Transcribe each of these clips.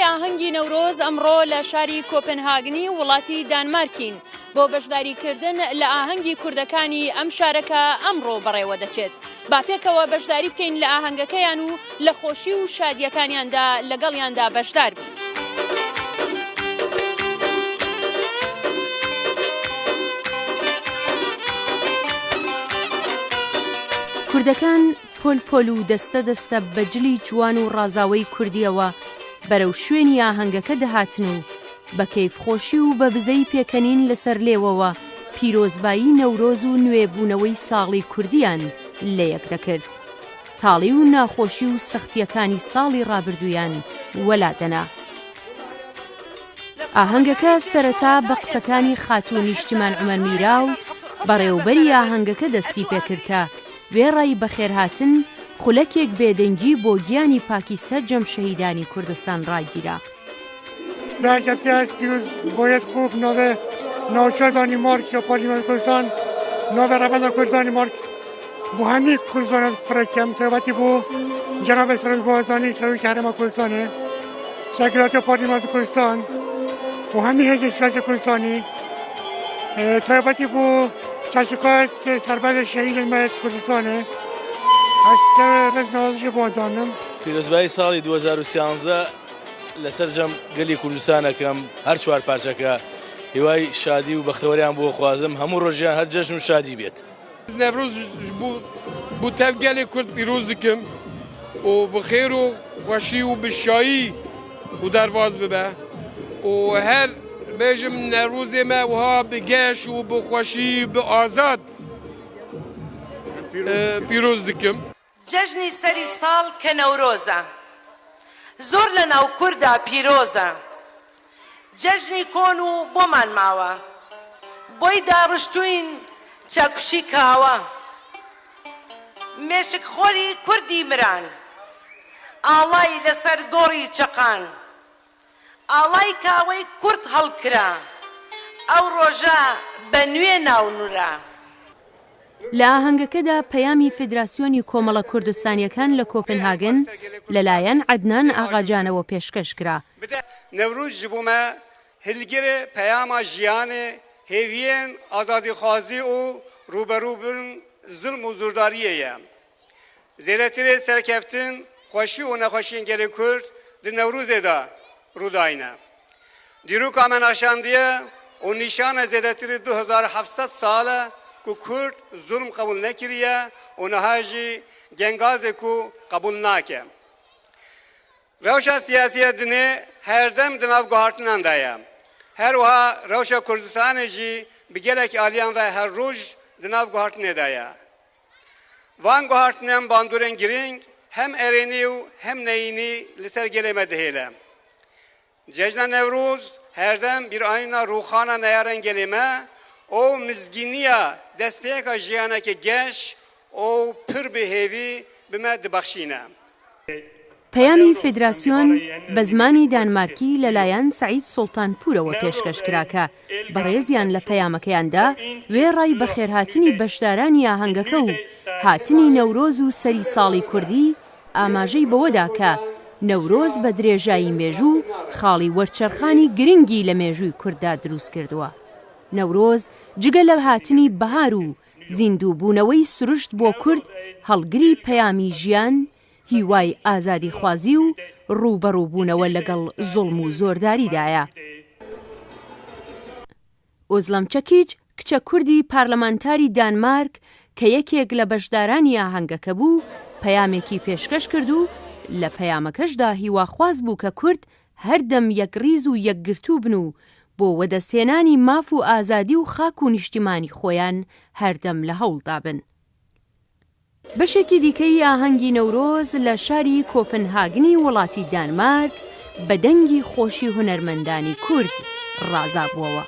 ئاهەنگی نەورۆز ئەمڕۆ لە شاری کۆپنهاگنی وڵاتی دانمارکین بۆ بەشداریکردن لە ئاهەنگی کوردەکانی ئەم شارەکە ئەمڕۆ بەڕێوە دەچێت. با پێکەوە بەشداری بکەین لە ئاهەنگەکەیان و لە خۆشی و شادیەکانیاندا لەگەڵیاندا بەشدار بین. کوردەکان پۆل و دەستە دەستە بەجلی جوان و ڕازاوەی کوردیەوە بەرەو شوێنی ئاهەنگەکە دەهاتن و بە کەیفخۆشی و بە بزەی پێکەنین لەسەر لێوەوە پیرۆزبایی نەورۆز و نوێبوونەوەی ساڵی کوردیان لە یەک دەکرد. تاڵی و ناخۆشی و سەختیەکانی ساڵی ڕابردوویان وەلادەنا. ئاهەنگەکە سەرەتا بە قسەکانی خاتوون نیشتیمان عومەر میرا و بەڕێوەبەری ئاهەنگەکە دەستی پێکردکە وێڕای بەخێرهاتن خولەکێک بێدەنگی بۆ گیانی پاکی سەرجەم شەهیدانی کوردستان ڕاگیرا. برگشته است پیروز باید خوب نوچه دانمارک یا پارلمان کردستان نوع روند کردستان با همین کردستان از فرکم توبتی با جناب سروی بازانی سروی کهرما کردستانه سکرات پارلمان کردستان با همین حزب سیاست کردستانی توبتی با تشکیلات سرباز شهید ملت کردستانه از سر نوازش بازانم پیروزبایی ساڵی 2013 لەسەر جەم گەلی کوردستانەکەم هەر چوار پارچەکە هیوای شادی و بەختەوەریان بۆ خوازم هەموو ڕۆژیان هەر جەژن و شادی بێت. نەڤڕۆز بوو تەv gelê Kurd pîroz dikim û bi xêr û xweşî û bi şayî û dervaz bibe û her bêjim Newrozê me wiha bi geş û bi xweşî bi azad pîroz dikim. Cejnî serî sal ke Newroz e. زۆر لە ناو کووردا پیرۆزە. جەژنی کۆن و بۆمان ماوە بۆی داڕشتوین چەکوشی کاوە مێشک خۆری کوردی مران ئاڵای لەسەر گۆڕی چەقان ئاڵای کاوەی کورد هەڵکرا ئەو ڕۆژە بە نوێ ناونورا. لە ئاهەنگەکەدا پەیامی فیدراسیۆنی کۆمەڵە کوردستانیەکان لە کۆپنهاگن لەلایەن عەدنان ئاغاجانەوە پێشکەش کرا. نەڤڕۆز ji bo me hilgirê peyama jiyanê hêviyên azadîxwazî û rûberûbûn zilm û zûrdariyê ye. Zêdetirê serkeftin, xweşî û nexweşiyên gelê Kurd di Newrozê de rûdayîne. Dîroka me naşandiye û nîşana zêdetirê 2700 sal e ku Kurd zulm qebûl nekiriye û niha jî gengazê ku qebûl nake. Rewşa siyasîya dinê her dem di nav guhartinan de ye. Her wiha rewşa Kurdistanê jî bi gelek aliyan ve her roj di nav guhartinê de ye. Van guhartinên bandorên giring hem erênî û hem neyînî li ser gelê me dihêle. Cejna Newroz her dem bir ayna rûxana neyarên gelê me û mizgîniya destpêka jiyanekê geş û pir bihêvî bi me dibexşîne. پەیامی فیدراسیۆن بە زمانی دانمارکی لەلایەن سەعید سوڵتانپورەوە پێشکەش کرا کە بەڕێزیان لە پەیامەکەیاندا وێڕای بەخێرهاتنی بەشدارانی ئاهەنگەکە و هاتنی نەورۆز و سەری ساڵی کوردی ئاماژەی بەوەدا کە نەورۆز بە درێژایی مێژوو خاڵی وەرچەرخانی گرنگی لە مێژووی کورددا دروست کردووە. نەورۆز جگە لە هاتنی بەهار و زیندووبوونەوەی سروشت بۆ کورد هەڵگری پەیامی ژیان هیوای ئازادی خوازی و ڕوبەڕووبوونەوە لەگەڵ زوڵم و زۆرداریدایە. ئۆزلەم چەکیچ کچە کوردی پارلەمانتاری دانمارک کە یەکێک لە بەشدارانی ئاهەنگەکە بوو پەیامێکی پێشکەش کرد و لە پەیامەکەشدا هیواخواز بوو کە کورد هەردەم یەکڕیز و یەکگرتوو بن و بۆ وەدەستێنانی ماف و ئازادی و خاک و نیشتیمانی خۆیان هەردەم لە هەوڵدا بن. بەشێکی دیکەی ئاهەنگی نەورۆز لە شاری کۆپنهاگنی وڵاتی دانمارک بە دەنگی خۆشی هونەرمەندانی کورد ڕازا بووەوە.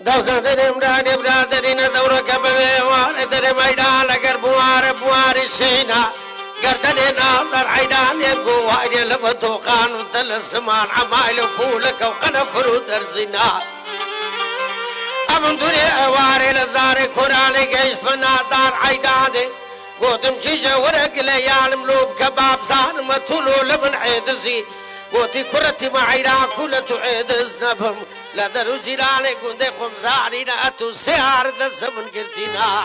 دەوزەدەرێم رانێ برادەرینە دەورەکە بەوێوانە دەرێمەیدا لەگەر بوارە بواری شینە گەردەنێ نازەر عەیدانێ گووارێ لە بە تۆقان و تەلە سمان عەمایل و پوولەکە و قەنەفر و دەرزینا ئەمن دوورێ ئەوارێ لە زارێ کۆرانێ گەیشت بە نادار عەیدانێ قوتم جيجا ورق ليالم لوب كباب زان متولو لمن عيدزي قوتي كرتي معيرا كل تعيدز نبهم لا درو جيراني قندي خمزاني ناتو سيار دسمن قرتينا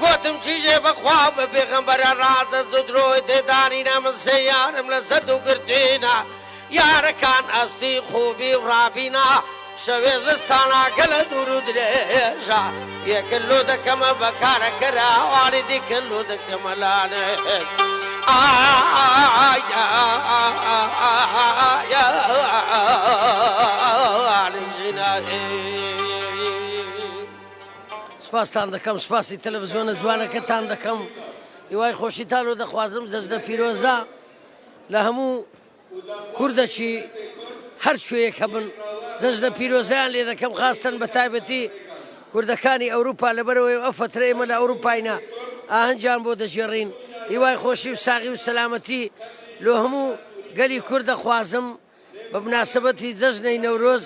قوتم جيجا بخواب بيغمبر الراز زدرو ديدانينا من سيارم لزدو قرتينا يار كان أصدي خوبي ورابينا شويزستانا كل درود ريجا يا كلو دكما بكار كرا والدي كلو دكما لانا يا سپاستان دەکەم سپاسی تەلەڤیزیۆنە جوانەکەتان دەکەم هیوای خۆشیتان و دەخوازم جەژنە پیرۆزە لە هەموو کوردەکی هەر شوێیەک هەبن جەژنە پیرۆزەیان لێ دەکەم خاستن بە تایبەتی کوردەکانی ئەوروپا لەبەرەوەی ئەو فترە ئێمە لە ئەوروپاینا ئاهەنجان بۆ دەژێڕین هیوای خۆشی و ساغی و سەلامەتی لۆ هەموو گەلی کوورد دەخوازم بە مناسبەتی جەژنەی نەورۆز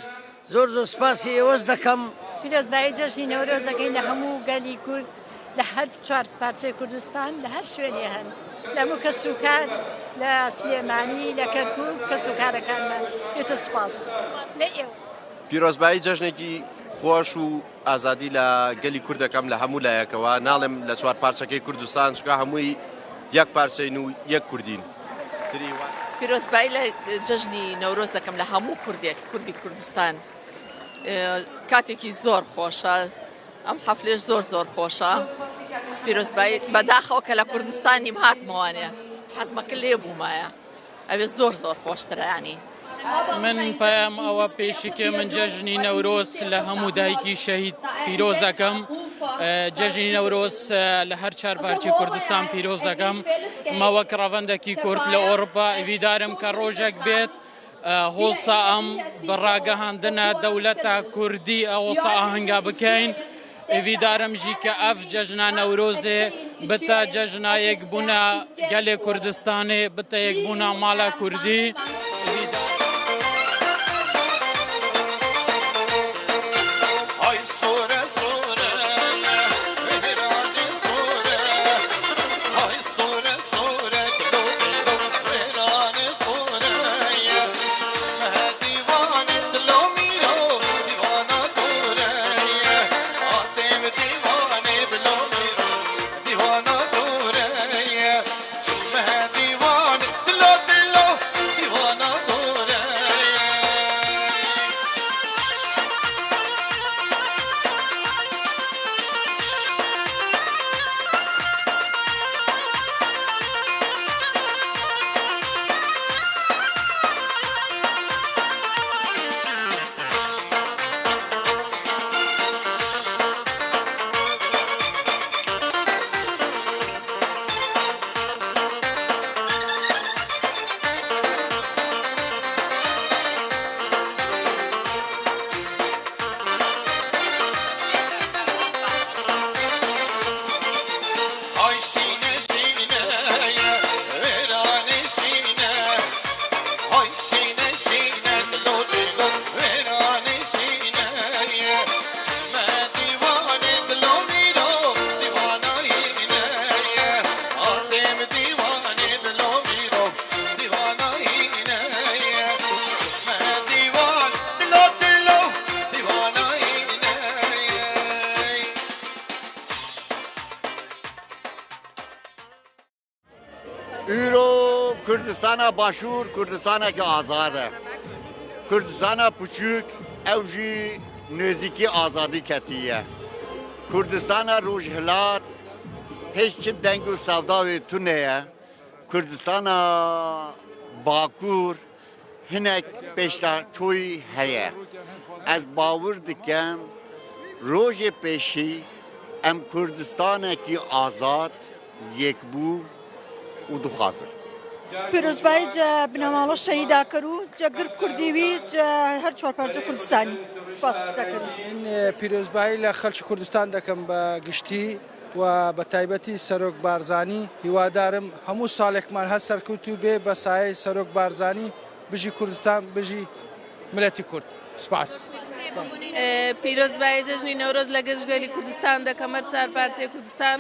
زۆر زۆر سپاسی ئێوەش دەکەم پیرۆزبایی جەژنی نەورۆز دەکەین لە هەموو گەلی کورد لە هەر چوار پارچەی کوردستان لە هەر شوێنێ هەن لە هەموو کەس و کار لە سلێمانی لە کەرکووک کەس و کارەکانمان پێتە سوپاس لە ئێوە پیرۆزبایی جەژنێکی خۆش و ئازادی لە گەلی کورد دەکەم لە هەموو لایەکەوە ناڵێم لە چوار پارچەکەی کوردستان چکە هەمووی یەک پارچەین و یەک کوردین پیرۆزبایی لە جەژنی نەورۆز دەکەم لە هەموو کوردی کوردستان کاتێکی زۆر خۆشە ئەم حەفلێش زۆر زۆر خۆشە پیرۆزبایی بەداخەوە کە لە کوردستانیم هاتمەوانێ حەزمەکە لێ بوومایە ئەوێ زۆر زۆر خۆشترە ینی من پەیام ئەوە پێشکێ من جەژنی نەورۆز لە هەموو دایکی شەهید پیرۆزەکەم جەژنی نەورۆز لە هەر چار پارچی کوردستان پیرۆزەکەم مەوەک ڕەڤەندێکی کورد لە ئۆروپا ئیویدارم کە ڕۆژێک بێت هۆڵسا ئەم بەڕاگەهاندنە دەولەتە کوردی ئەوڵسا ئاهەنگا بکەین ئیویدارم ژی کە ئەف جەژنا نەورۆزێ بتە جەژنایەک بوونە گەلێ کوردستانێ بتە یەک بوونە ماڵە کوردی Kurdistana başur, Kurdistana ki azade. Kurdistana küçük, evji nöziki azadi ketiye. Kurdistana rojhilat, hiç çi dengu sevda ve tuneye. Kurdistana Bakur, hinek peşta çoy heye. Az bavur dikem, roje peşi, em Kurdistana ki azad, yekbu, udukhazır. پیرۆزبایی جا بنەماڵە شەهیداکەر و جا گرک کوردیوی جا هەر چوار پارچە کوردستانی سپاس دەکەم پیرۆزبایی لە خەڵکی کوردستان دەکەم بە گشتی و بە تایبەتی سەرۆک بارزانی هیوادارم هەموو ساڵێکمان هەست سەرکەوتوو بێ بە سایەی سەرۆک بارزانی بژی کوردستان بژی ملەتی کورد سپاس پیرۆزبایی جەژنی نەورۆز لە گەشتگەلی کوردستان دەکەم هەر چار پارچەی کوردستان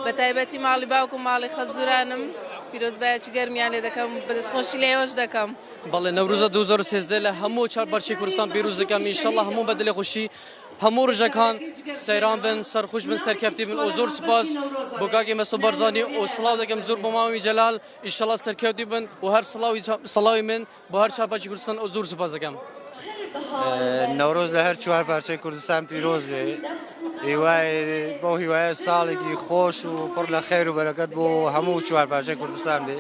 بە تایبەتی ماڵی باوک و ماڵی خەزورانم پیرۆزبایەکی گەرمیان لێ دەکەم بەدەستخۆشی لێوەش دەکەم. بەڵێ نەورۆزە 2013 لە هەموو چار پارچەی کوردستان پیرۆز دەکەم ئینشەڵڵا هەموو بە دڵی خۆشی هەموو ڕژەکان سەیران بن سەرخۆش بن سەرکەفتی بن و زۆر سپاس بۆ کاکی مەسعود بەرزانی و سڵاو دەکەم زۆر بۆ مامی جەلال ئینشەڵڵا سەرکەوتی بن و هەر سڵاوی من بۆ هەر چار پارچەی کوردستان و زۆر سپاس دەکەم. نەورۆز لە هەر چوار پارچەی کوردستان پیرۆز بێ هیوای بۆ هیوایە ساڵێکی خۆش و پڕ لە خێر و بەرەکەت بۆ هەموو چوار پارچەی کوردستان بێ.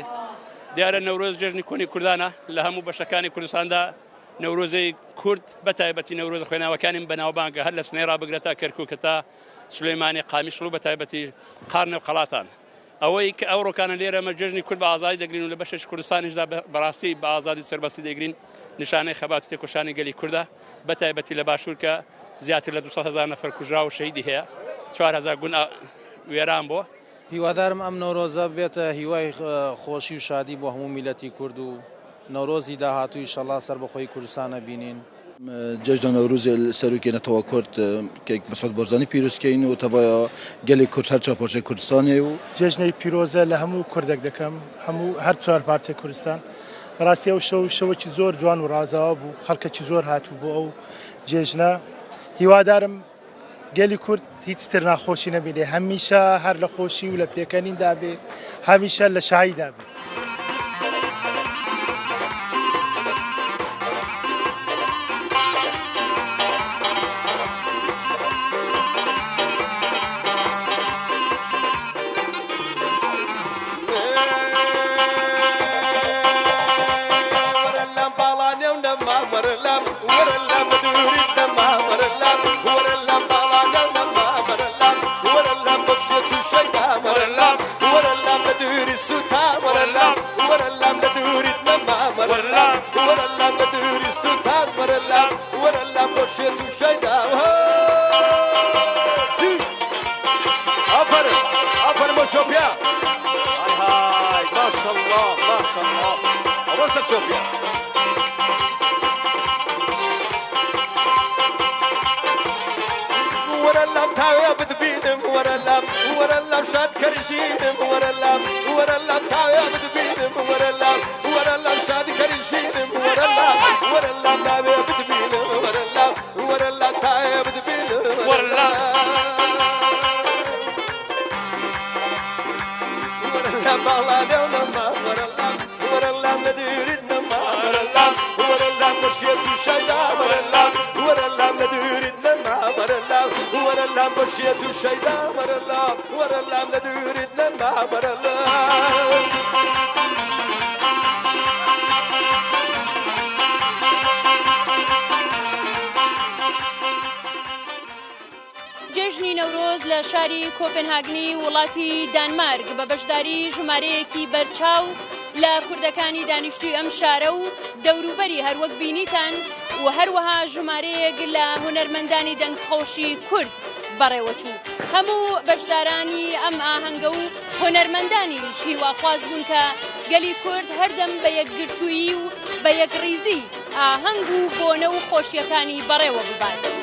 دیارە نەورۆز جەژنی کۆنی کوردانە لە هەموو بەشەکانی کوردستاندا نەورۆزەی کورد بە تایبەتی نەورۆزە خوێناوەکانیم بەناوبانگە هەر لە سنەی ڕابگرێتە کەرکووک تا سلێمانی قامیشڵ و بە تایبەتی قارنە و قەڵاتان ئەوەی کە ئەو ڕۆکانە لێرە ئەمە جەژنی کورد بە ئازادی دەگرین و لە بەشێک کوردستانیشدا بەڕاستی بە ئازادی سەربەستی دەگرین نیشانەی خەبات و تێکۆشانی گەلی کووردە بە تایبەتی لە باشوور کە زیاتر لە 200,000 نەفەر کوژرا و شەهیدی هەیە 4,000 گون وێران بۆ. هیوادارم ئەم نەورۆزە بێتە هیوای خۆشی و شادی بۆ هەموو میلەتی کورد و نەورۆزی داهاتوو ئینشەڵڵا سەر بەخۆی کوردستانە بینین. جەژنە نەورۆزێ سەرۆکێنێتەوە کورد کە مەسعود بەرزانی پیرۆزکەین و تەوایە گەلی کورد هەر چوار پارچەی کوردستانێ و جەژنەی پیرۆزە لە هەموو کوردێک دەکەم هەموو هەر چوار پارچەی کوردستان بەڕاستی ئەو شەوەکی زۆر جوان و ڕازاوە بوو خەڵکەکی زۆر هاتوو بۆ ئەو جێژنە هیوادارم گەلی کورد هیچ تر ناخۆشی نەبینێ هەمیشە هەر لە خۆشی و لە پێکەنیندا بێ هەمیشە لە شاییدا بێ. جێژنی نەورۆز لە شاری کۆپنهاگنی وڵاتی دانمارک بە بەشداری ژمارەیەکی بەرچاو لە کوردەکانی دانیشتووی ئەم شارە و دەوروبەری هەروەک بینیتان و هەروەها ژمارەیەک لە هونەرمەندانی دەنگخۆشی کورد بەڕێوەچوو هەموو بەشدارانی ئەم ئاهەنگە و هونەرمەندانیش هیواخواز بوون کە گەلی کورد هەردەم بە یەکگرتوویی و بە یەکڕیزی ئاهەنگ و بۆنە و خۆشیەکانی بەڕێوە ببات.